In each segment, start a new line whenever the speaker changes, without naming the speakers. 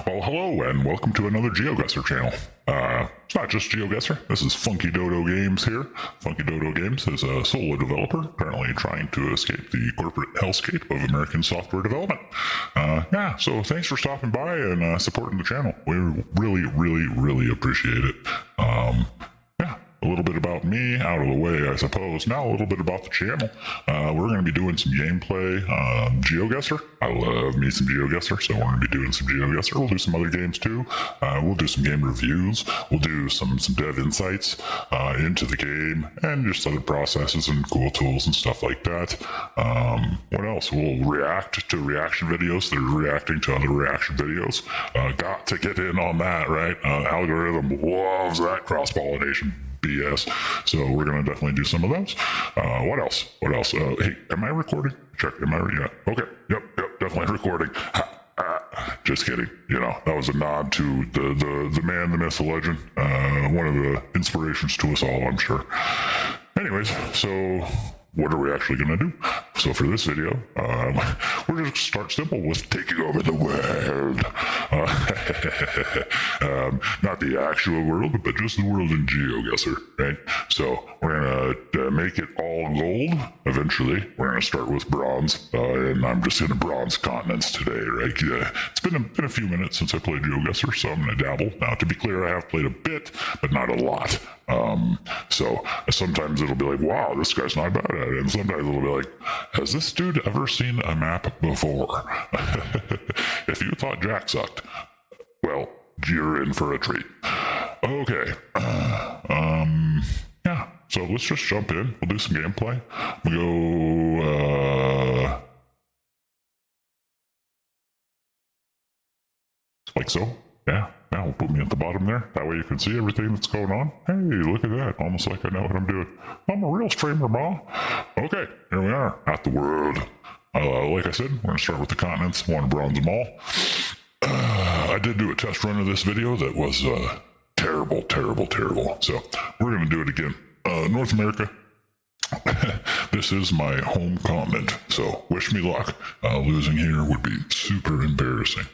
Well, hello and welcome to another GeoGuessr channel. It's not just GeoGuessr. This is FunkyDodo Games here. FunkyDodo Games is a solo developer currently trying to escape the corporate hellscape of American software development. So thanks for stopping by and supporting the channel. We really appreciate it. A little bit about me out of the way, I suppose. Now a little bit about the channel. We're going to be doing some gameplay on GeoGuessr. I love me some GeoGuessr, so we're going to be doing some GeoGuessr. We'll do some other games too. We'll do some game reviews. We'll do some dev insights into the game and just other processes and cool tools and stuff like that. What else? We'll react to reaction videos that are reacting to other reaction videos. Got to get in on that, right? Algorithm loves that cross-pollination BS. So we're going to definitely do some of those. What else? Hey, am I recording? Check. Am I? Yeah. Okay. Yep. Definitely recording. Just kidding. You know, that was a nod to the man, the myth, the legend. One of the inspirations to us all, I'm sure. Anyways, so what are we actually going to do? So for this video, we're just start simple with taking over the world. Not the actual world, but just the world in GeoGuessr, right? So we're going to make it all gold eventually. We're going to start with bronze, and I'm just in the bronze continents today, right? It's been a few minutes since I played GeoGuessr, so I'm going to dabble. Now, to be clear, I have played a bit, but not a lot. So sometimes it'll be like, wow, this guy's not bad at it. And sometimes it'll be like, has this dude ever seen a map before? If you thought Jack sucked, well, you're in for a treat. Okay. Yeah, so let's just jump in. We'll do some gameplay. We'll go, like so. Yeah. Now we'll put me at the bottom there. That way you can see everything that's going on. Hey, look at that. Almost like I know what I'm doing. I'm a real streamer, Ma. Okay, here we are at the world. Like I said, we're going to start with the continents. Want to bronze them all. I did do a test run of this video that was terrible. So we're going to do it again. North America. This is my home continent. So wish me luck. Losing here would be super embarrassing.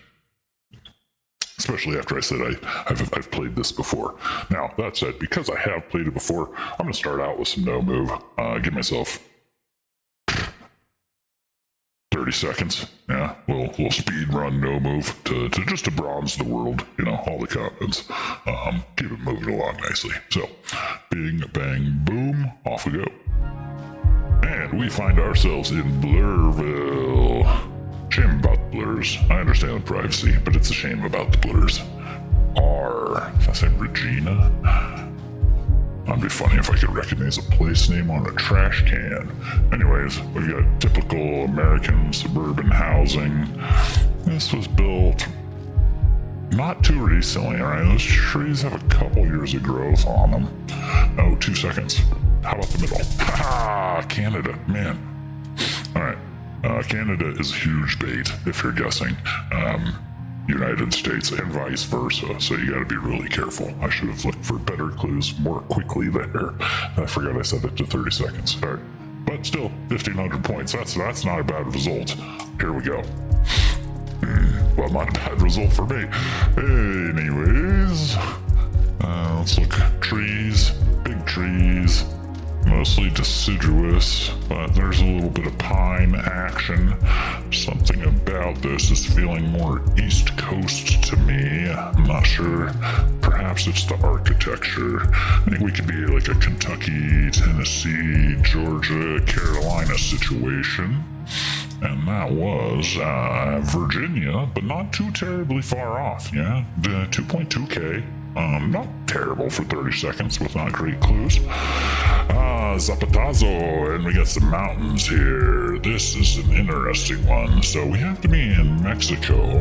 Especially after I said I've played this before. Now, that said, because I have played it before, I'm going to start out with some no move. Give myself 30 seconds. Yeah, little speed run no move to just to bronze the world, you know, all the continents. Keep it moving along nicely. So, bing, bang, boom, off we go. And we find ourselves in Blurville. Shame about the blurs. I understand the privacy, but it's a shame about the blurs. Did I say Regina? That'd be funny if I could recognize a place name on a trash can. Anyways, we've got typical American suburban housing. This was built not too recently, alright? Those trees have a couple years of growth on them. Oh, 2 seconds. How about the middle? Ha! Canada, man. Alright. Canada is a huge bait, if you're guessing. United States and vice versa, so you gotta be really careful. I should have looked for better clues more quickly there. I forgot I set it to 30 seconds. All right. But still, 1,500 points. That's not a bad result. Here we go. Well, not a bad result for me. Anyways, let's look. Trees, big trees. Mostly deciduous, but there's a little bit of pine action. Something about this is feeling more East Coast to me. I'm not sure. Perhaps it's the architecture. I think we could be like a Kentucky, Tennessee, Georgia, Carolina situation. And that was Virginia, but not too terribly far off, yeah? 2.2K. Not terrible for 30 seconds with not great clues. Zapatazo, and we got some mountains here. This is an interesting one. So we have to be in Mexico.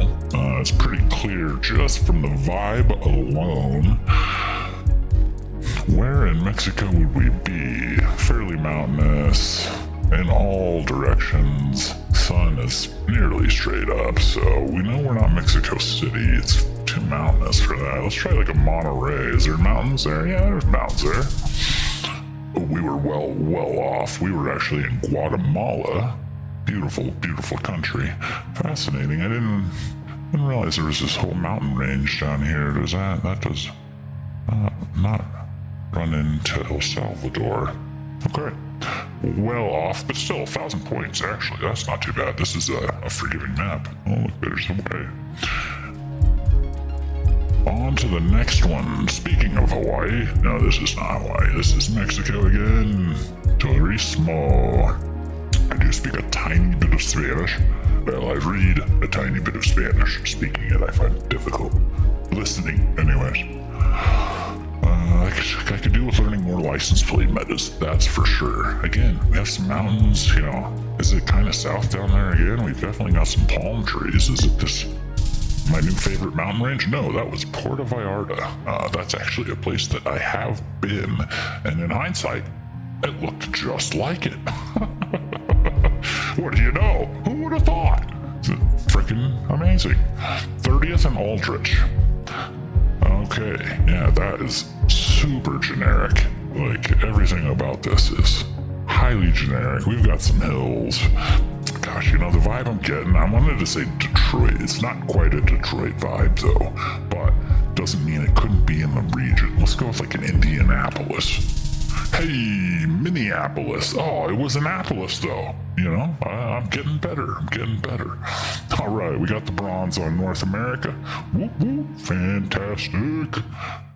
It's pretty clear just from the vibe alone. Where in Mexico would we be? Fairly mountainous in all directions. Sun is nearly straight up, so we know we're not Mexico City. It's too mountainous for that. Let's try like a Monterey. Is there mountains there? Yeah, there's mountains there. We were well off. We were actually in Guatemala. Beautiful country. Fascinating. I didn't didn't realize there was this whole mountain range down here. That does not run into El Salvador. Okay. Well off, but still 1,000 points, actually. That's not too bad. This is a forgiving map. Oh, look, there's a way. On to the next one. Speaking of Hawaii, no, this is not Hawaii. This is Mexico again. Turismo. I do speak a tiny bit of Spanish. Well, I read a tiny bit of Spanish. Speaking it, I find it difficult. Listening, anyways. I could do with learning more license plate metas, that's for sure. Again, we have some mountains, you know. Is it kind of south down there again? We've definitely got some palm trees. Is it this, my new favorite mountain range? No, that was Puerto Vallarta. That's actually a place that I have been, and in hindsight, it looked just like it. What do you know? Who would have thought? It's freaking amazing. 30th and Aldrich. Okay, yeah, that is super generic. Like, everything about this is highly generic. We've got some hills. Gosh, you know, the vibe I'm getting, I wanted to say Detroit. It's not quite a Detroit vibe, though, but doesn't mean it couldn't be in the region. Let's go with, like, an Indianapolis. Hey, Minneapolis. Oh, it was Annapolis, though. You know, I'm getting better. All right, we got the bronze on North America. Whoop, whoop. Fantastic.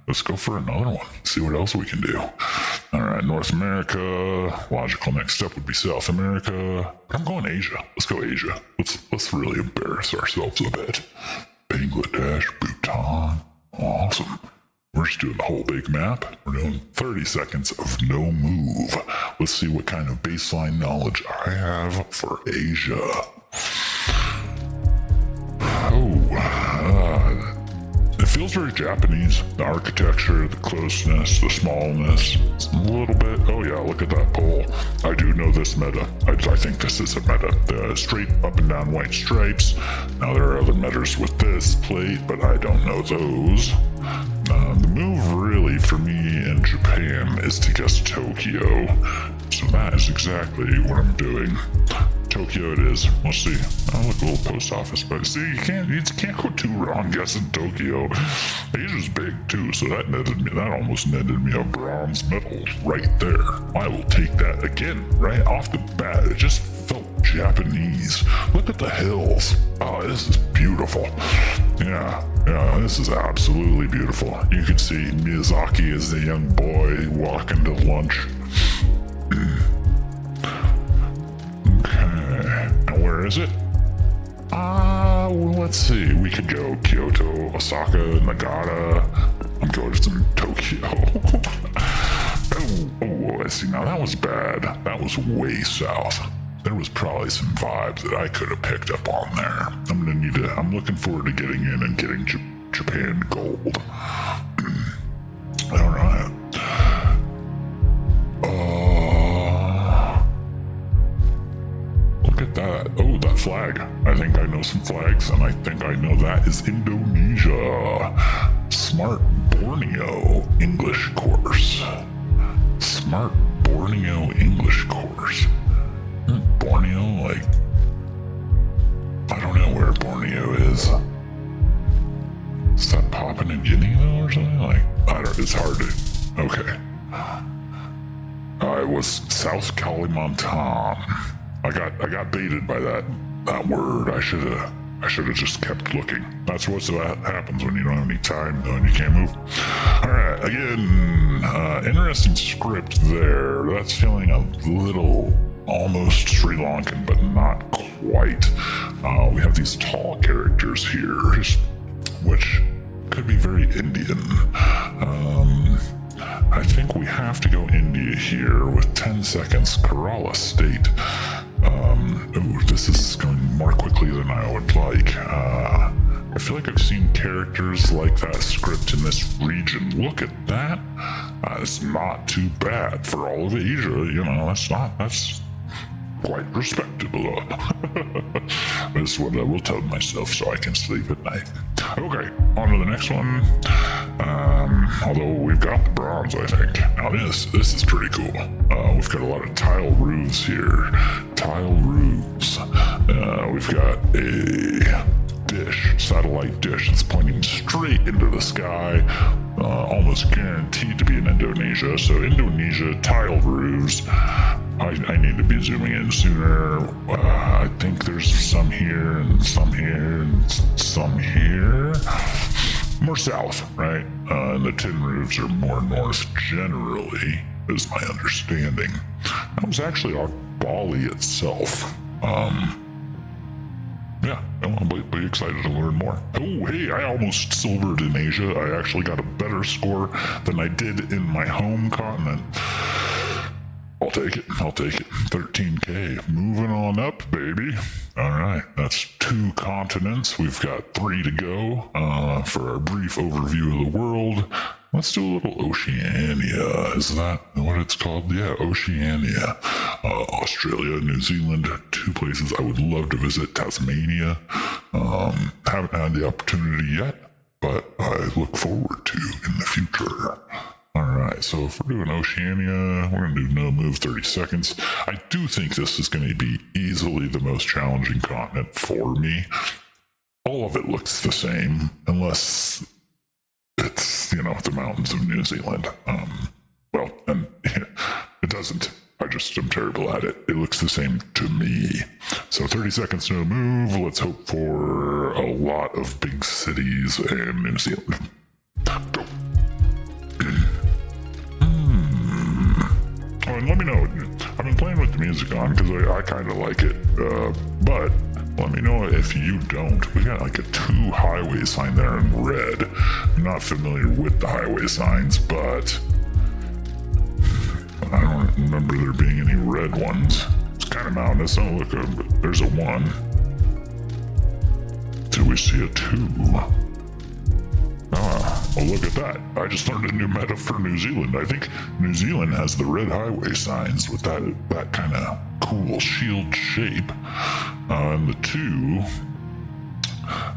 Let's go for another one. See what else we can do. All right, North America. Logical next step would be South America. I'm going Asia. Let's go Asia. Let's really embarrass ourselves a bit. Bangladesh, Bhutan. Awesome. We're just doing the whole big map. We're doing 30 seconds of no move. Let's see what kind of baseline knowledge I have for Asia. It feels very Japanese. The architecture, the closeness, the smallness. A little bit. Oh yeah, look at that pole. I do know this meta. I think this is a meta. The straight up and down white stripes. Now there are other metas with this plate, but I don't know those. The move really for me in Japan is to guess Tokyo. So that is exactly what I'm doing. Tokyo it is. Let's see. Oh, look, a little post office. But see, you can't go too wrong guessing Tokyo. Asia's big too, so that almost netted me a bronze medal right there. I will take that again, right off the bat. It just felt Japanese. Look at the hills. Oh, this is beautiful. Yeah, this is absolutely beautiful. You can see Miyazaki as the young boy walking to lunch. Okay, and where is it? Well, let's see. We could go Kyoto, Osaka, Nagata. I'm going to some Tokyo. Oh, I see. Now that was bad. That was way south. There was probably some vibes that I could have picked up on there. I'm looking forward to getting in and getting Japan gold. All right. Look at that. Oh, that flag. I think I know some flags, and I think I know that is Indonesia. Smart Borneo English course. Smart Borneo English course. Borneo, like, I don't know where Borneo is. Is that Papua New Guinea though, or something? Like, it's hard to, okay. It was South Kalimantan. I got baited by that word. I should have just kept looking. That's what happens when you don't have any time though and you can't move. Alright, again, interesting script there. That's feeling a little almost Sri Lankan, but not quite. We have these tall characters here, which could be very Indian. I think we have to go India here with 10 seconds. Kerala State. This is going more quickly than I would like. I feel like I've seen characters like that script in this region. Look at that. It's not too bad for all of Asia. You know, that's quite respectable. That's what I will tell myself so I can sleep at night. Okay, on to the next one. Although we've got the bronze, I think. Now this is pretty cool. We've got a lot of tile roofs here. Tile roofs. We've got a dish, satellite dish. It's pointing straight into the sky, almost guaranteed to be in Indonesia. So Indonesia, tiled roofs. I need to be zooming in sooner. I think there's some here and some here and some here. More south, right? And the tin roofs are more north generally, is my understanding. That was actually on Bali itself. Yeah, I'll be excited to learn more. Oh, hey, I almost silvered in Asia. I actually got a better score than I did in my home continent. I'll take it. 13K. Moving on up, baby. All right, that's 2 continents. We've got 3 to go for our brief overview of the world. Let's do a little Oceania. Is that what it's called? Yeah, Oceania. Australia, New Zealand, 2 places I would love to visit. Tasmania. Haven't had the opportunity yet, but I look forward to in the future. Alright, so if we're doing Oceania, we're going to do no move 30 seconds. I do think this is going to be easily the most challenging continent for me. All of it looks the same, unless it's, the mountains of New Zealand. Well, and it doesn't. I just am terrible at it. It looks the same to me. So 30 seconds, no move. Let's hope for a lot of big cities in New Zealand. Go. And let me know. I've been playing with the music on because I kind of like it. But let me know if you don't. We got like a 2 highway sign there in red. I'm not familiar with the highway signs, but I don't remember there being any red ones. It's kind of mountainous. Oh, look, there's a 1. Do we see a 2? Oh, look at that. I just learned a new meta for New Zealand. I think New Zealand has the red highway signs with that kind of cool shield shape. And the 2,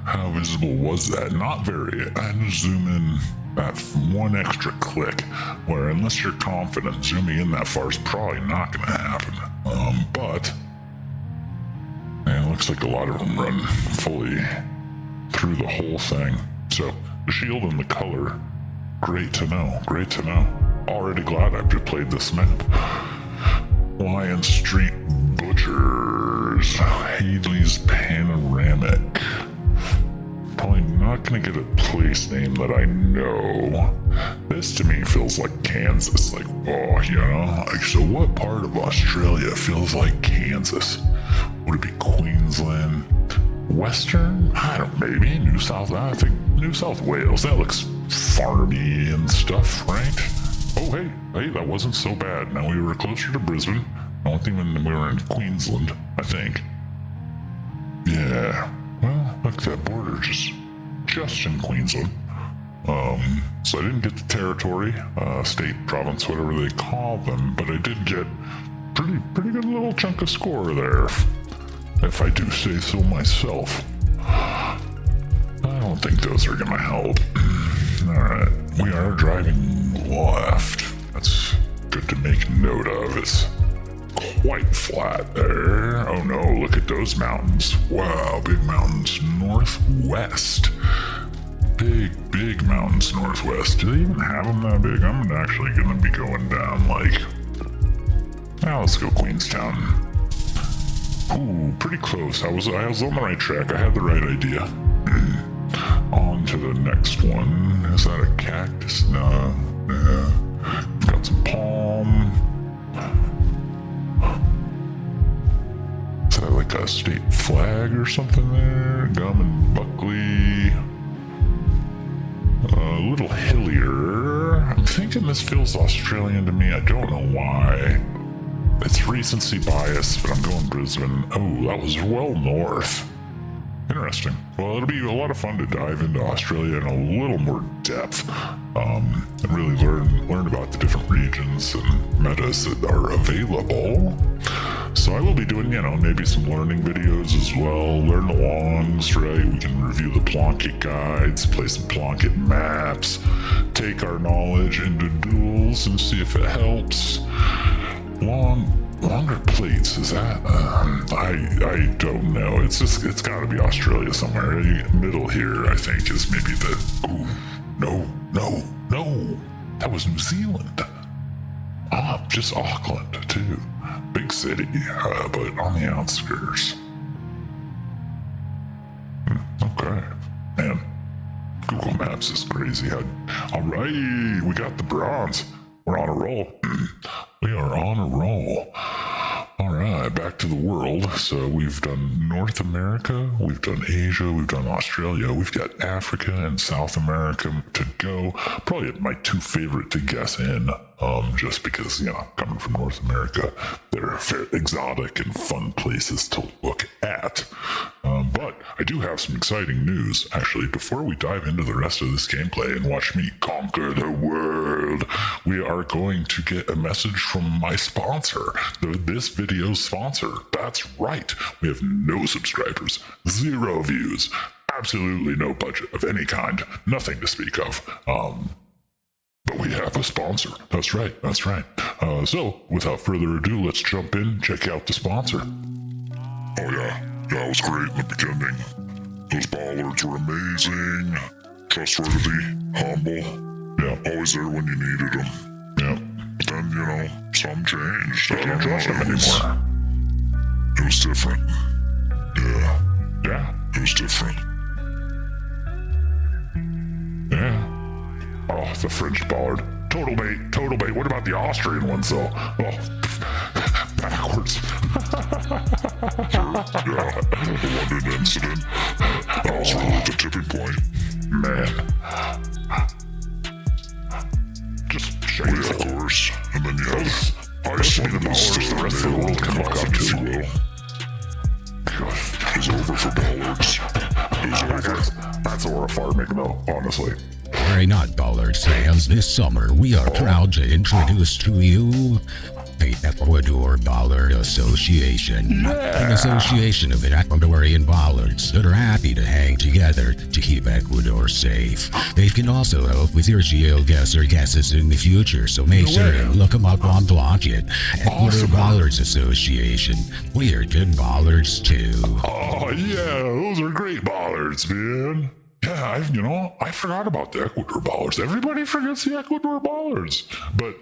how visible was that? Not very. I had to zoom in that 1 extra click, where unless you're confident, zooming in that far is probably not going to happen. But it looks like a lot of them run fully through the whole thing. So the shield and the color, great to know. Already glad I've just played this map. Lion Street Butchers, Hadley's Panoramic. Probably not gonna get a place name that I know. This to me feels like Kansas, like, so what part of Australia feels like Kansas? Would it be Queensland? Western? I don't know, maybe I think New South Wales. That looks farmy and stuff, right? Oh, hey, that wasn't so bad. Now we were closer to Brisbane. I don't think we were in Queensland, I think. Yeah, well, look at that border, just in Queensland. So I didn't get the territory, state, province, whatever they call them, but I did get pretty good little chunk of score there, if I do say so myself. I don't think those are gonna help. Alright, we are driving left. That's good to make note of. It's quite flat there. Oh no, look at those mountains. Wow, big mountains northwest. Big mountains northwest. Do they even have them that big? I'm actually gonna be going down let's go Queenstown. Ooh, pretty close. I was on the right track. I had the right idea. On to the next one. Is that a cactus? No. Yeah. Got some palm. Is that like a state flag or something there? Gum and Buckley. A little hillier. I'm thinking this feels Australian to me. I don't know why. It's recency bias, but I'm going Brisbane. Oh, that was well north. Interesting. Well, it'll be a lot of fun to dive into Australia in a little more depth, and really learn about the different regions and metas that are available. So I will be doing, maybe some learning videos as well. Learn alongs, right? We can review the Plunkett guides, play some Plunkett maps, take our knowledge into duels and see if it helps. longer plates, is that? I don't know. It's got to be Australia somewhere. Middle here, I think, is maybe the. Ooh, no. That was New Zealand. Just Auckland too. Big city, but on the outskirts. Okay, man. Google Maps is crazy. All right, we got the bronze. We're on a roll. We are on a roll. All right, back to the world. So we've done North America, we've done Asia, we've done Australia, we've got Africa and South America to go. Probably my two favorite to guess in, just because, coming from North America, they're fairly exotic and fun places to look at. But I do have some exciting news, actually. Before we dive into the rest of this gameplay and watch me conquer the world, we are going to get a message from my sponsor, this video's sponsor. That's right. We have no subscribers, 0 views, absolutely no budget of any kind, nothing to speak of. But we have a sponsor. That's right. So, without further ado, let's jump in, check out the sponsor.
Oh yeah, that was great in the beginning. Those bollards were amazing, trustworthy, humble.
Yeah.
Always there when you needed them.
Yeah.
But then, some changed.
I can't trust them anymore.
It was different. Yeah.
Yeah.
It was different.
Yeah. Oh, the French bollard. Total bait. What about the Austrian ones, though? Oh, backwards.
Yeah, the London incident. That was really the tipping point.
Man. Just shady.
Of course. And then you had
Iceland, the rest of the world can look up to.
It was over for bollards. It was over.
That's horrifying, though, honestly.
Worry not, bollards fans. This summer, we are proud to introduce to you the Ecuador Bollard Association, an association of Ecuadorian bollards that are happy to hang together to keep Ecuador safe. They can also help with your GeoGuessr guesses in the future, so make sure to look them up on Blocket. Ecuador Bollards Association. We are good bollards too.
Oh yeah, those are great bollards, man. Yeah, I forgot about the Ecuador bollards. Everybody forgets the Ecuador bollards, but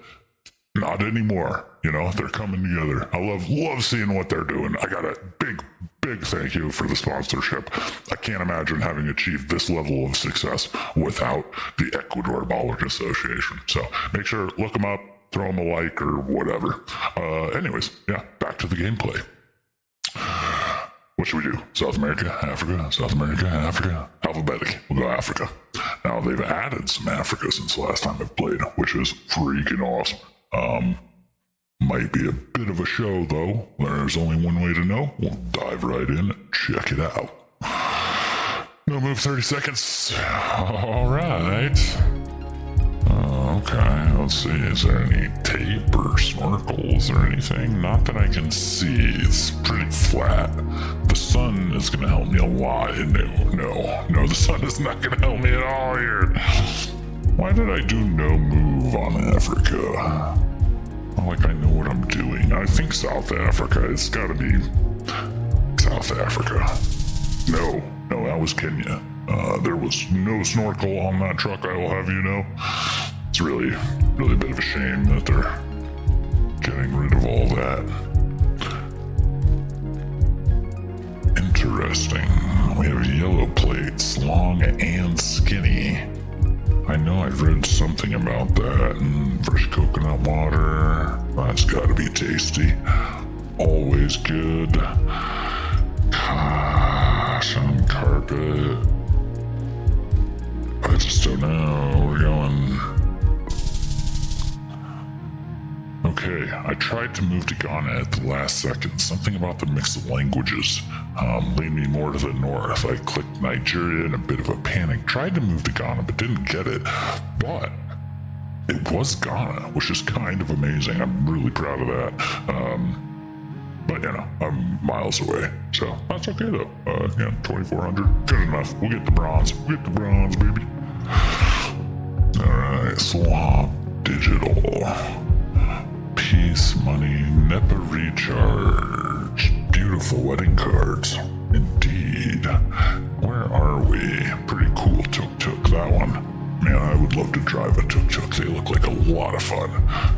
not anymore. They're coming together. I love seeing what they're doing. I got a big thank you for the sponsorship. I can't imagine having achieved this level of success without the Ecuador Bollard Association. So make sure, look them up, throw them a like or whatever. Anyways, yeah, back to the gameplay. What should we do? South America, Africa, South America, Africa. Alphabetic. We'll go Africa. Now, they've added some Africa since the last time I've played, which is freaking awesome. Might be a bit of a show, though. There's only one way to know. We'll dive right in and check it out. No move 30 seconds. All right. Okay, let's see. Is there any tape or snorkels or anything? Not that I can see. It's pretty flat. The sun is going to help me a lot. No, the sun is not going to help me at all here. Why did I do no move on Africa? Like I know what I'm doing. I think South Africa. It's got to be South Africa. No, that was Kenya. There was no snorkel on that truck, I will have you know. It's really a bit of a shame that they're getting rid of all that. Interesting. We have yellow plates, long and skinny. I know I've read something about that. And fresh coconut water. That's gotta be tasty. Always good. Some carpet. I just don't know. We're going. Okay, I tried to move to Ghana at the last second. Something about the mix of languages leaned me more to the north. I clicked Nigeria in a bit of a panic. Tried to move to Ghana, but didn't get it. But it was Ghana, which is kind of amazing. I'm really proud of that. But I'm miles away, so that's okay though. 2,400, good enough. We'll get the bronze. Baby. All right, Swap Digital. peace, money, NEPA recharge. Beautiful wedding cards. Indeed. Where are we? Pretty cool tuk-tuk, that one. Man, I would love to drive a tuk-tuk. They look like a lot of fun.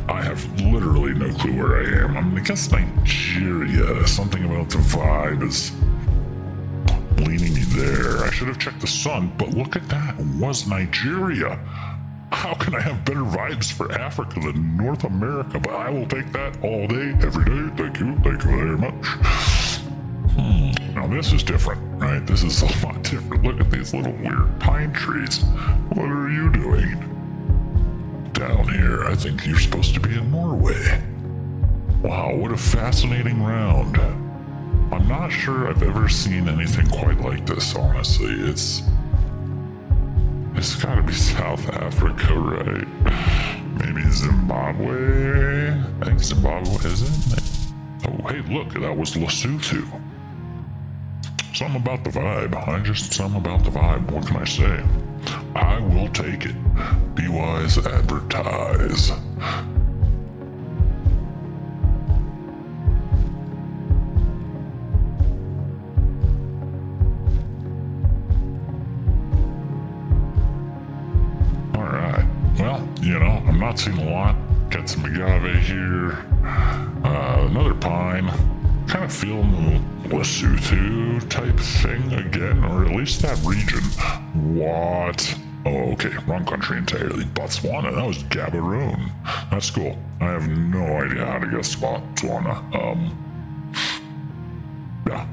I have literally no clue where I am. I'm gonna guess Nigeria. Something about the vibe is leaning me there. I should have checked the sun, but look at that. It was Nigeria. How can I have better vibes for Africa than North America? But I will take that all day, every day. Thank you very much. Now this is different, right? This is a lot different. Look at these little weird pine trees. What are you doing down here? I think you're supposed to be in Norway. Wow, what a fascinating round. I'm not sure I've ever seen anything quite like this, honestly. It's gotta be South Africa, right? Maybe Zimbabwe? I think Zimbabwe, is it? Oh, hey, look, that was Lesotho. Something about the vibe. Something about the vibe. What can I say? I will take it. Be wise, advertise. Alright. Well, I'm not seeing a lot. Got some agave here. Another pine. Kind of feeling the Lesotho type thing again, or at least that region. What? Oh, okay, wrong country entirely. Botswana, that was Gaborone. That's cool. I have no idea how to guess Botswana. Yeah.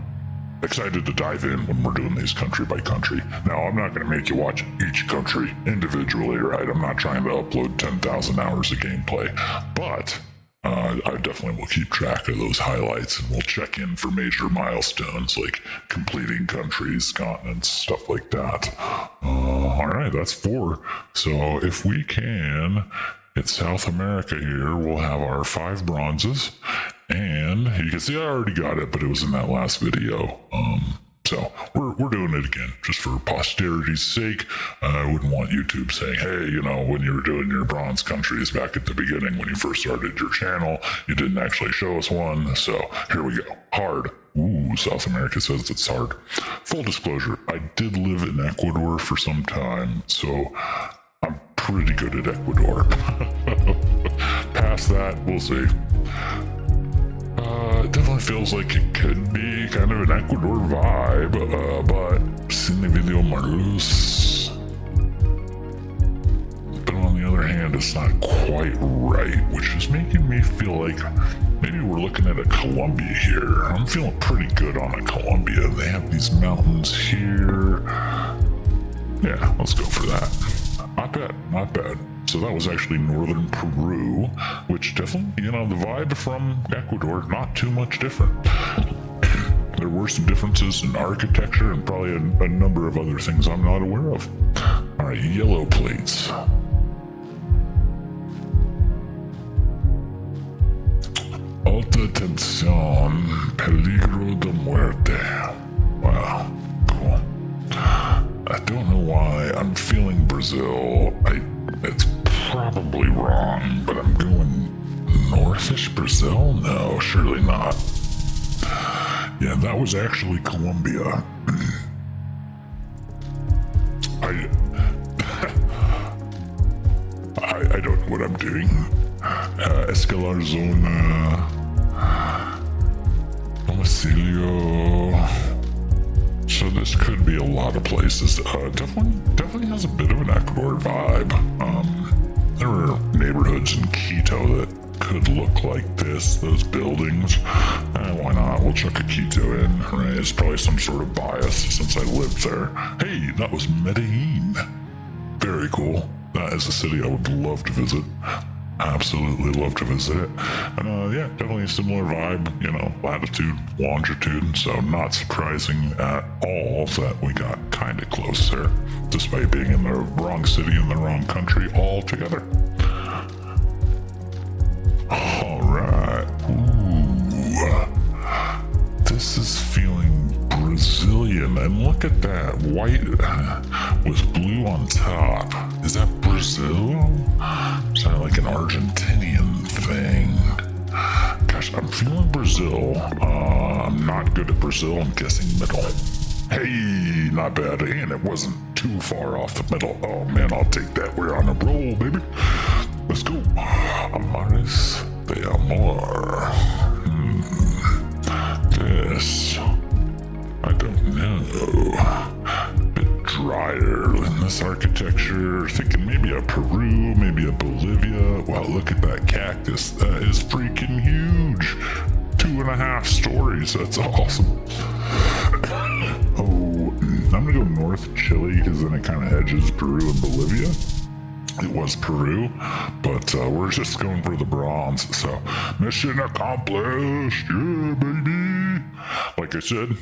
Excited to dive in when we're doing these country by country. Now, I'm not going to make you watch each country individually, right? I'm not trying to upload 10,000 hours of gameplay, but I definitely will keep track of those highlights, and we'll check in for major milestones like completing countries, continents, stuff like that. Alright, that's 4. So if we can hit South America here, we'll have our 5 bronzes. And you can see I already got it, but it was in that last video. So we're doing it again, just for posterity's sake. I wouldn't want YouTube saying, hey, when you were doing your bronze countries back at the beginning when you first started your channel, you didn't actually show us one. So here we go. Hard. Ooh, South America says it's hard. Full disclosure, I did live in Ecuador for some time, so I'm pretty good at Ecuador. Past that, we'll see. It definitely feels like it could be kind of an Ecuador vibe, but Cine Video Marluz. But on the other hand, it's not quite right, which is making me feel like maybe we're looking at a Colombia here. I'm feeling pretty good on a Colombia. They have these mountains here. Yeah, let's go for that. Not bad, not bad. So that was actually northern Peru, which definitely, the vibe from Ecuador, not too much different. There were some differences in architecture and probably a number of other things I'm not aware of. All right, yellow plates. Alta tensión, peligro de muerte. Wow, cool. I don't know why I'm feeling Brazil. It's probably wrong, but I'm going northish Brazil? No, surely not. Yeah, that was actually Colombia. I don't know what I'm doing. Escalar Zona. Domicilio. So this could be a lot of places. Definitely has a bit of an Ecuador vibe. There are neighborhoods in Quito that could look like this, those buildings. Why not? We'll chuck a Quito in, right? It's probably some sort of bias since I lived there. Hey, that was Medellin. Very cool. That is a city I would love to visit. Absolutely love to visit it. Yeah, definitely a similar vibe, latitude, longitude, so not surprising at all that we got kind of close there, despite being in the wrong city in the wrong country altogether. Alright. Ooh. This is feeling Brazilian, and look at that, white with blue on top. Is that Brazil? Sounded like an Argentinian thing. I'm feeling Brazil. I'm not good at Brazil. I'm guessing middle. Hey, not bad. And it wasn't too far off the middle. Oh man, I'll take that. We're on a roll, baby. Let's go. Amares de Amor. This, I don't know. Bit drier in this architecture. Thinking maybe a Peru, maybe a Bolivia. Wow, look at that cactus. That is freaking huge. 2.5 stories. That's awesome. Oh, I'm gonna go North Chile because then it kind of edges Peru and Bolivia. It was Peru, but we're just going for the bronze. So, mission accomplished. Yeah, baby. Like I said,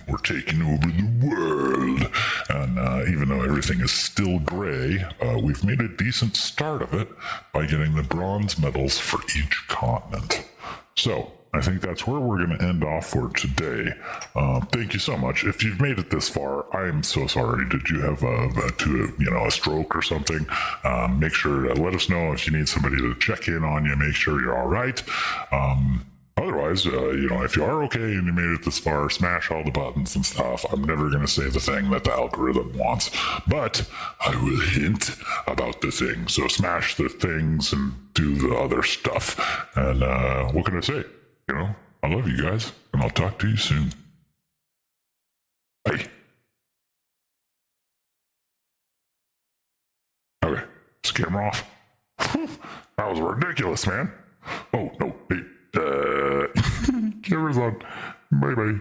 we're taking over the world. And even though everything is still gray, we've made a decent start of it by getting the bronze medals for each continent. So, I think that's where we're going to end off for today. Thank you so much. If you've made it this far, I am so sorry. Did you have a stroke or something? Make sure to let us know if you need somebody to check in on you. Make sure you're all right. Otherwise, if you are okay and you made it this far, smash all the buttons and stuff. I'm never going to say the thing that the algorithm wants, but I will hint about the thing. So smash the things and do the other stuff. And what can I say? I love you guys, and I'll talk to you soon. Hey. Okay, this camera off. That was ridiculous, man. Oh, no, hey, camera's on. Bye-bye.